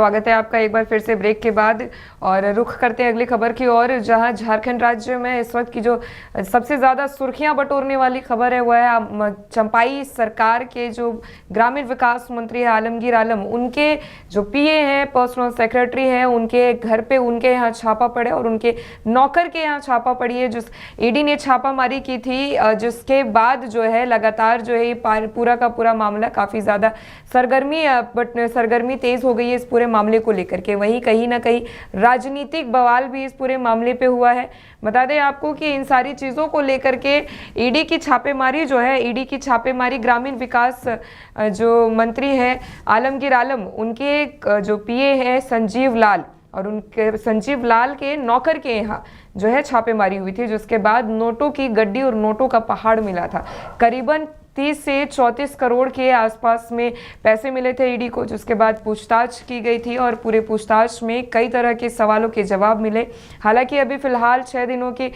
स्वागत है आपका एक बार फिर से ब्रेक के बाद। और रुख करते हैं अगली खबर की ओर, जहां झारखंड राज्य में इस वक्त की जो सबसे ज़्यादा सुर्खियां बटोरने वाली खबर है वह है चंपाई सरकार के जो ग्रामीण विकास मंत्री है आलमगीर आलम, उनके जो पीए हैं, पर्सनल सेक्रेटरी हैं, उनके घर पे उनके यहाँ छापा पड़े और उनके नौकर के यहाँ छापा पड़ी है। जिस ईडी ने छापामारी की थी, जिसके बाद जो है लगातार जो है ये पूरा का पूरा मामला काफ़ी ज़्यादा सरगर्मी तेज हो गई है इस पूरे मामले को लेकर के। वहीं कहीं ना कहीं राजनीतिक बवाल भी इस पूरे मामले पे हुआ है। बता दें आपको कि इन सारी चीज़ों को लेकर के ईडी की छापेमारी जो है, ईडी की छापेमारी ग्रामीण विकास जो मंत्री हैं आलमगीर आलम, उनके जो पीए हैं संजीव लाल, और उनके संजीव लाल के नौकर के यहाँ जो है छापेमारी हुई थी, जिसके बाद नोटों की गड्डी और नोटों का पहाड़ मिला था। करीबन 30 से 34 करोड़ के आसपास में पैसे मिले थे ईडी को, जिसके बाद पूछताछ की गई थी और पूरे पूछताछ में कई तरह के सवालों के जवाब मिले। हालांकि अभी फिलहाल 6 दिनों की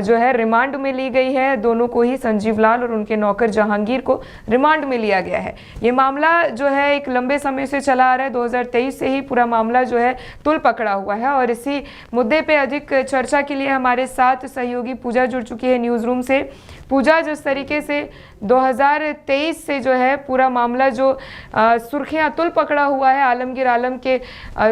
जो है रिमांड में ली गई है, दोनों को ही, संजीव लाल और उनके नौकर जहांगीर को रिमांड में लिया गया है। ये मामला जो है एक लंबे समय से चला आ रहा है, 2023 से ही पूरा मामला जो है तुल पकड़ा हुआ है। और इसी मुद्दे पे अधिक चर्चा के लिए हमारे साथ सहयोगी पूजा जुड़ चुकी है न्यूज़ रूम से। पूजा, जिस तरीके से 2023 से जो है पूरा मामला जो सुर्खियां तुल पकड़ा हुआ है आलमगीर आलम के,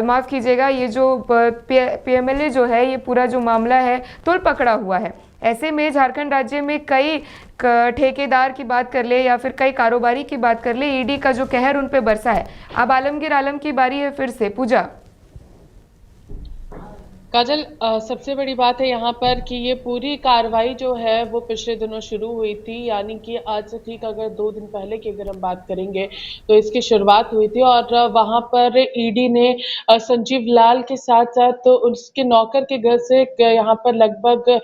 माफ़ कीजिएगा, ये जो पीएमएलए जो है, ये पूरा जो मामला है तुल पकड़ा हुआ है। ऐसे में झारखंड राज्य में कई ठेकेदार की बात कर ले या फिर कई कारोबारी की बात कर ले, ईडी का जो कहर उन पे बरसा है। अब आलमगीर आलम की बारी है फिर से। पूजा। काजल, सबसे बड़ी बात है यहाँ पर कि ये पूरी कार्रवाई जो है वो पिछले दिनों शुरू हुई थी, यानी कि आज से ठीक अगर 2 दिन पहले की अगर हम बात करेंगे तो इसकी शुरुआत हुई थी। और वहाँ पर ईडी ने संजीव लाल के साथ साथ तो उसके नौकर के घर से यहाँ पर लगभग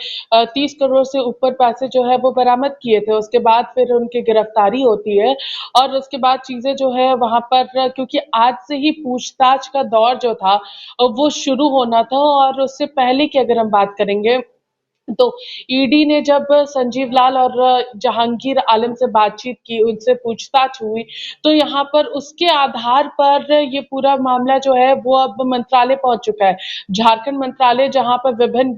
30 करोड़ से ऊपर पैसे जो है वो बरामद किए थे। उसके बाद फिर उनकी गिरफ्तारी होती है और उसके बाद चीज़ें जो है वहाँ पर, क्योंकि आज से ही पूछताछ का दौर जो था वो शुरू होना था। और उससे पहले की अगर हम बात करेंगे तो ईडी ने जब संजीव लाल और जहांगीर आलम से बातचीत की, उनसे पूछताछ हुई, तो यहाँ पर उसके आधार पर ये पूरा मामला जो है वो अब मंत्रालय पहुंच चुका है। झारखंड मंत्रालय, जहाँ पर विभिन्न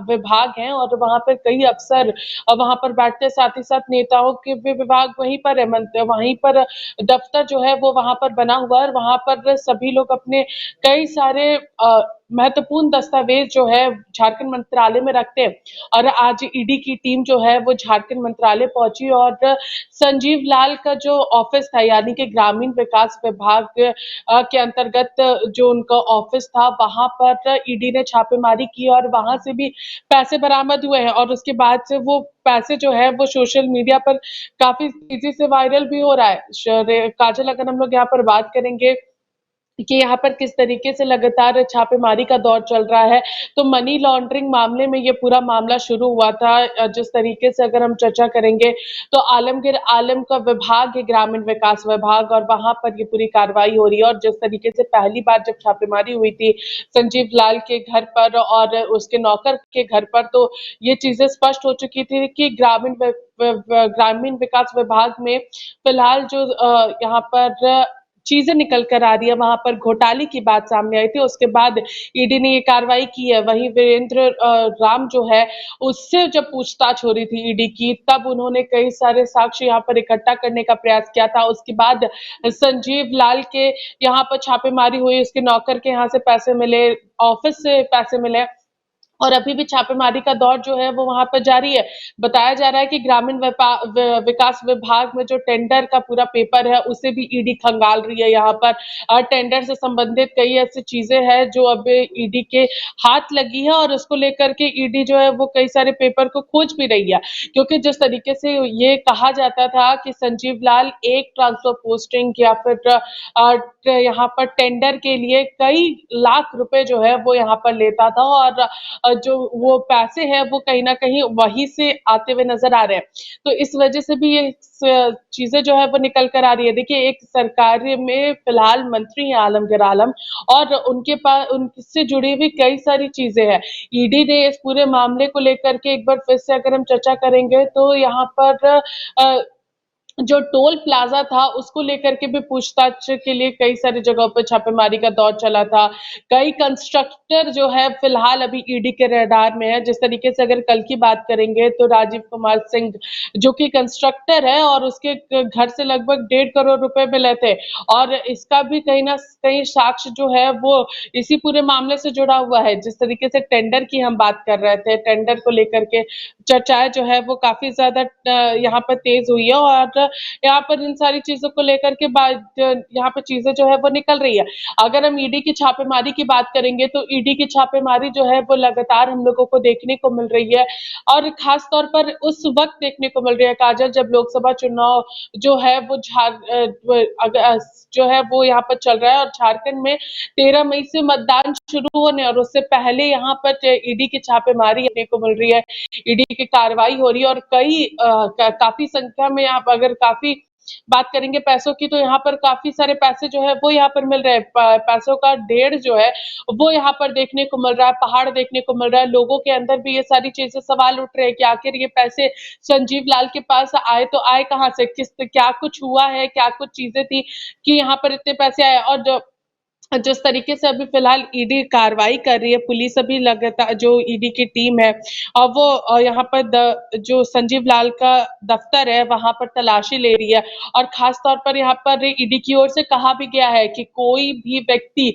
विभाग हैं और वहाँ पर कई अफसर वहाँ पर बैठते हैं, साथ ही साथ नेताओं के भी विभाग वहीं पर है, वहीं पर दफ्तर जो है वो वहाँ पर बना हुआ है। वहाँ पर सभी लोग अपने कई सारे महत्वपूर्ण दस्तावेज जो है झारखंड मंत्रालय में रखते हैं। और आज ईडी की टीम जो है वो झारखंड मंत्रालय पहुंची और संजीव लाल का जो ऑफिस था, यानी कि ग्रामीण विकास विभाग के अंतर्गत जो उनका ऑफिस था, वहां पर ईडी ने छापेमारी की और वहां से भी पैसे बरामद हुए हैं। और उसके बाद से वो पैसे जो है वो सोशल मीडिया पर काफी तेजी से वायरल भी हो रहा है। काजल, अगर हम लोग यहाँ पर बात करेंगे कि यहाँ पर किस तरीके से लगातार छापेमारी का दौर चल रहा है, तो मनी लॉन्ड्रिंग मामले में ये पूरा मामला शुरू हुआ था। जिस तरीके से अगर हम चर्चा करेंगे तो आलमगीर आलम का विभाग है ग्रामीण विकास विभाग, और वहां पर ये पूरी कार्रवाई हो रही है। और जिस तरीके से पहली बार जब छापेमारी हुई थी संजीव लाल के घर पर और उसके नौकर के घर पर, तो ये चीजें स्पष्ट हो चुकी थी कि ग्रामीण विकास विभाग में फिलहाल जो यहाँ पर चीजें निकल कर आ रही है, वहां पर घोटाले की बात सामने आई थी। उसके बाद ईडी ने ये कार्रवाई की है। वहीं वीरेंद्र राम जो है, उससे जब पूछताछ हो रही थी ईडी की, तब उन्होंने कई सारे साक्ष्य यहाँ पर इकट्ठा करने का प्रयास किया था। उसके बाद संजीव लाल के यहाँ पर छापेमारी हुई, उसके नौकर के यहाँ से पैसे मिले, ऑफिस से पैसे मिले, और अभी भी छापेमारी का दौर जो है वो वहां पर जारी है। बताया जा रहा है कि ग्रामीण विकास विभाग में जो टेंडर का पूरा पेपर है उसे भी ईडी खंगाल रही है। यहाँ पर टेंडर से संबंधित कई ऐसी चीजें हैं जो अब ईडी के हाथ लगी है, और उसको लेकर के ईडी जो है वो कई सारे पेपर को खोज भी रही है। क्योंकि जिस तरीके से ये कहा जाता था कि संजीव लाल एक ट्रांसफर पोस्टिंग या फिर यहाँ पर टेंडर के लिए कई लाख रुपए जो है वो यहाँ पर लेता था, और जो वो पैसे हैं वो कहीं न कहीं वहीं से आते हुए नज़र आ रहे हैं। तो इस वजह से भी ये चीज़ें जो है वो निकल कर आ रही है। देखिए, एक सरकार में फिलहाल मंत्री हैं आलमगीर आलम, और उनके पास उनसे जुड़ी हुई कई सारी चीज़ें हैं। ईडी ने इस पूरे मामले को लेकर के एक बार फिर से अगर हम चर्चा करेंगे तो यहाँ पर जो टोल प्लाजा था उसको लेकर के भी पूछताछ के लिए कई सारी जगहों पर छापेमारी का दौर चला था। कई कंस्ट्रक्टर जो है फिलहाल अभी ईडी के रडार में है। जिस तरीके से अगर कल की बात करेंगे तो राजीव कुमार सिंह जो कि कंस्ट्रक्टर है और उसके घर से लगभग 1.5 करोड़ रुपए मिले थे और इसका भी कहीं ना कहीं साक्ष्य जो है वो इसी पूरे मामले से जुड़ा हुआ है। जिस तरीके से टेंडर की हम बात कर रहे थे, टेंडर को लेकर के चर्चाएं जो है वो काफी ज्यादा यहाँ पर तेज हुई है और यहाँ पर इन सारी चीजों को लेकर के बाद यहाँ पर चीजें जो है वो निकल रही है। अगर हम ईडी की छापेमारी की बात करेंगे तो ईडी की छापेमारी जो है वो लगातार हम लोगों को देखने को मिल रही है और खास तौर पर उस वक्त देखने को मिल रही है काजल जब लोकसभा चुनाव जो है वो जो है वो यहाँ पर चल रहा है और झारखंड में 13 मई से मतदान शुरू होने और उससे पहले यहाँ पर ईडी की छापेमारी देखने को मिल रही है। ईडी की कार्रवाई हो रही है और काफी संख्या में आप अगर काफी बात करेंगे पैसों की तो यहाँ पर काफी सारे पैसे जो है वो यहाँ पर मिल रहे हैं। पैसों का ढेर जो है वो यहाँ पर देखने को मिल रहा है, पहाड़ देखने को मिल रहा है। लोगों के अंदर भी ये सारी चीजें सवाल उठ रहे हैं कि आखिर ये पैसे संजीव लाल के पास आए तो आए कहाँ से, किस क्या कुछ हुआ है, क्या कुछ चीजें थी कि यहाँ पर इतने पैसे आए। और जिस तरीके से अभी फिलहाल ईडी कार्रवाई कर रही है, पुलिस अभी लगातार जो ईडी की टीम है और वो यहाँ पर जो संजीव लाल का दफ्तर है वहां पर तलाशी ले रही है और खास तौर पर यहाँ पर ईडी की ओर से कहा भी गया है कि कोई भी व्यक्ति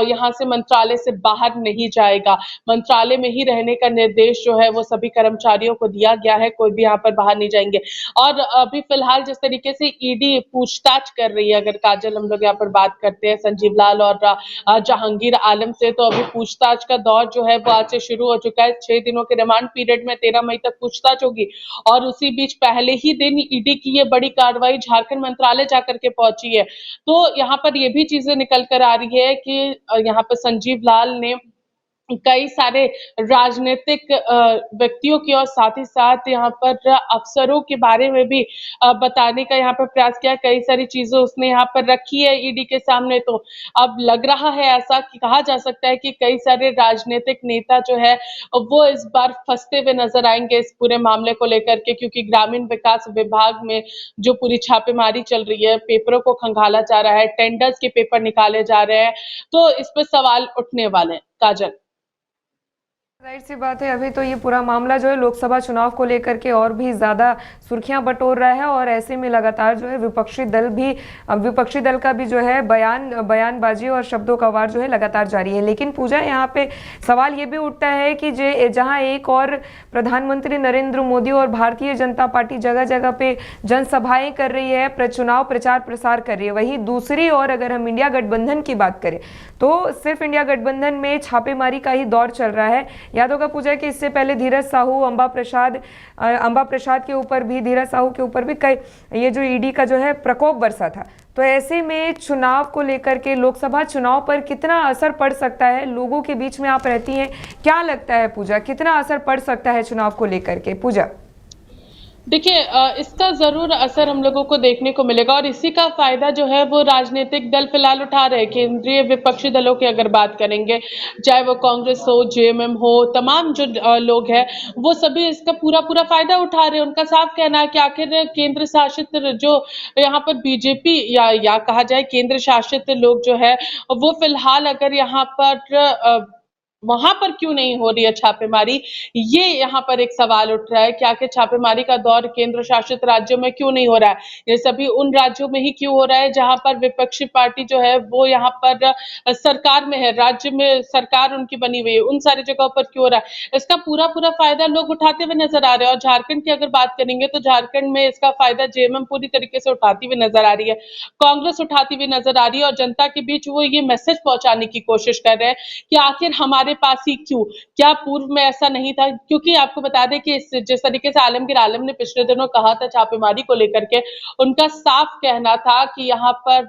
यहाँ से मंत्रालय से बाहर नहीं जाएगा। मंत्रालय में ही रहने का निर्देश जो है वो सभी कर्मचारियों को दिया गया है, कोई भी यहाँ पर बाहर नहीं जाएंगे। और अभी फिलहाल जिस तरीके से ईडी पूछताछ कर रही है, अगर काजल हम लोग यहाँ पर बात करते हैं संजीव लाल और जहांगीर आलम से, तो अभी पूछताछ का दौर जो है वो आज से शुरू हो चुका है। 6 दिनों के रिमांड पीरियड में 13 मई तक पूछताछ होगी और उसी बीच पहले ही दिन ईडी की ये बड़ी कार्रवाई झारखंड मंत्रालय जाकर के पहुंची है। तो यहाँ पर ये भी चीजें निकल कर आ रही है कि यहाँ पर संजीव लाल ने कई सारे राजनीतिक व्यक्तियों की और साथ ही साथ यहाँ पर अफसरों के बारे में भी बताने का यहाँ पर प्रयास किया। कई सारी चीजें उसने यहाँ पर रखी है ईडी के सामने। तो अब लग रहा है ऐसा कि कहा जा सकता है कि कई सारे राजनीतिक नेता जो है वो इस बार फंसते हुए नजर आएंगे इस पूरे मामले को लेकर के, क्योंकि ग्रामीण विकास विभाग में जो पूरी छापेमारी चल रही है, पेपरों को खंगाला जा रहा है, टेंडर्स के पेपर निकाले जा रहे हैं, तो इस पर सवाल उठने वाले हैं। काजल, जाहिर सी बात है, अभी तो ये पूरा मामला जो है लोकसभा चुनाव को लेकर के और भी ज़्यादा सुर्खियां बटोर रहा है और ऐसे में लगातार जो है विपक्षी दल का भी जो है बयानबाजी और शब्दों का वार जो है लगातार जारी है। लेकिन पूजा, यहाँ पे सवाल ये भी उठता है कि जहां एक और प्रधानमंत्री नरेंद्र मोदी और भारतीय जनता पार्टी जगह जगह पे जनसभाएं कर रही है, चुनाव प्रचार प्रसार कर रही है, वहीं दूसरी ओर अगर हम इंडिया गठबंधन की बात करें तो सिर्फ इंडिया गठबंधन में छापेमारी का ही दौर चल रहा है। याद होगा पूजा कि इससे पहले धीरज साहू, अंबा प्रसाद के ऊपर भी, धीरज साहू के ऊपर भी कई ये जो ईडी का जो है प्रकोप बरसा था। तो ऐसे में चुनाव को लेकर के, लोकसभा चुनाव पर कितना असर पड़ सकता है? लोगों के बीच में आप रहती हैं, क्या लगता है पूजा, कितना असर पड़ सकता है चुनाव को लेकर के? पूजा, देखिए, इसका जरूर असर हम लोगों को देखने को मिलेगा और इसी का फायदा जो है वो राजनीतिक दल फिलहाल उठा रहे हैं। केंद्रीय विपक्षी दलों की अगर बात करेंगे, चाहे वो कांग्रेस हो, जेएमएम हो, तमाम जो लोग हैं वो सभी इसका पूरा पूरा फायदा उठा रहे हैं। उनका साफ कहना है कि आखिर केंद्र शासित जो यहाँ पर बीजेपी या कहा जाए केंद्र शासित लोग जो है वो फिलहाल अगर यहाँ पर वहां पर क्यों नहीं हो रही है छापेमारी, ये यहाँ पर एक सवाल उठ रहा है कि आखिर छापेमारी का दौर केंद्र शासित राज्यों में क्यों नहीं हो रहा है। ये सभी उन राज्यों में ही क्यों हो रहा है जहां पर विपक्षी पार्टी जो है वो यहाँ पर सरकार में है, राज्य में सरकार उनकी बनी हुई है, उन सारी जगहों पर क्यों हो रहा है। इसका पूरा पूरा फायदा लोग उठाते हुए नजर आ रहे हैं। और झारखंड की अगर बात करेंगे तो झारखंड में इसका फायदा जेएमएम पूरी तरीके से उठाती हुई नजर आ रही है, कांग्रेस उठाती हुई नजर आ रही है और जनता के बीच वो ये मैसेज पहुंचाने की कोशिश कर रहे हैं कि आखिर हमारे पास ही क्यों, क्या पूर्व में ऐसा नहीं था? क्योंकि आपको बता दें कि जिस तरीके से आलमगीर आलम ने पिछले दिनों कहा था छापेमारी को लेकर के, उनका साफ कहना था कि यहाँ पर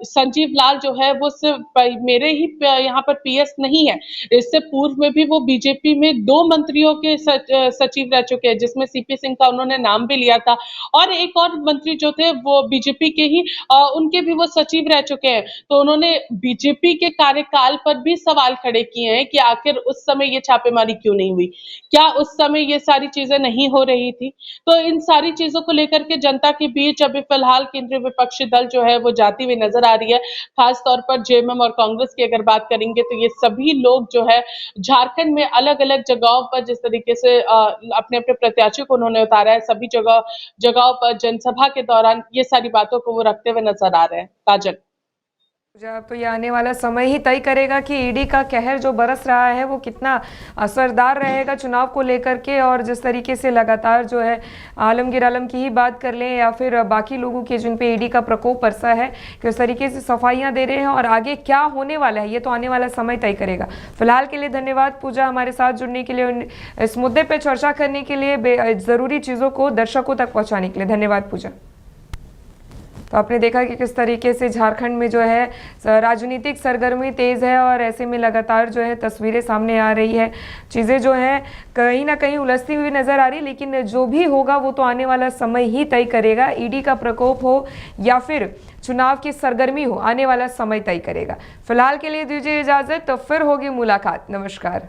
संजीव लाल जो है वो सिर्फ मेरे ही यहाँ पर पीएस नहीं है, इससे पूर्व में भी वो बीजेपी में 2 मंत्रियों के सचिव रह चुके हैं, जिसमें सीपी सिंह का उन्होंने नाम भी लिया था और एक और मंत्री जो थे वो बीजेपी के ही उनके भी वो सचिव रह चुके हैं। तो उन्होंने बीजेपी के कार्यकाल पर भी सवाल खड़े किए हैं कि आखिर उस समय ये छापेमारी क्यों नहीं हुई, क्या उस समय ये सारी चीजें नहीं हो रही थी। तो इन सारी चीजों को लेकर के जनता के बीच अभी फिलहाल केंद्रीय विपक्षी दल जो है वो जाती हुई नजर आ रही है। खास तौर पर जेएमएम और कांग्रेस की अगर बात करेंगे तो ये सभी लोग जो है झारखंड में अलग अलग जगहों पर जिस तरीके से अपने अपने प्रत्याशियों को उन्होंने उतारा है, सभी जगहों पर जनसभा के दौरान ये सारी बातों को वो रखते हुए नजर आ रहे हैं। काजल, अब तो ये आने वाला समय ही तय करेगा कि ईडी का कहर जो बरस रहा है वो कितना असरदार रहेगा चुनाव को लेकर के, और जिस तरीके से लगातार जो है आलमगीर आलम की ही बात कर लें या फिर बाकी लोगों के जिन पे ईडी का प्रकोप बरसा है, किस तरीके से सफाइयां दे रहे हैं और आगे क्या होने वाला है ये तो आने वाला समय तय करेगा। फिलहाल के लिए धन्यवाद पूजा, हमारे साथ जुड़ने के लिए, इस मुद्दे पर चर्चा करने के लिए, ज़रूरी चीज़ों को दर्शकों तक पहुँचाने के लिए धन्यवाद पूजा। तो आपने देखा कि किस तरीके से झारखंड में जो है राजनीतिक सरगर्मी तेज़ है और ऐसे में लगातार जो है तस्वीरें सामने आ रही है, चीज़ें जो हैं कहीं ना कहीं उलझती हुई नज़र आ रही है। लेकिन जो भी होगा वो तो आने वाला समय ही तय करेगा, ईडी का प्रकोप हो या फिर चुनाव की सरगर्मी हो, आने वाला समय तय करेगा। फिलहाल के लिए दीजिए इजाज़त, तो फिर होगी मुलाकात। नमस्कार।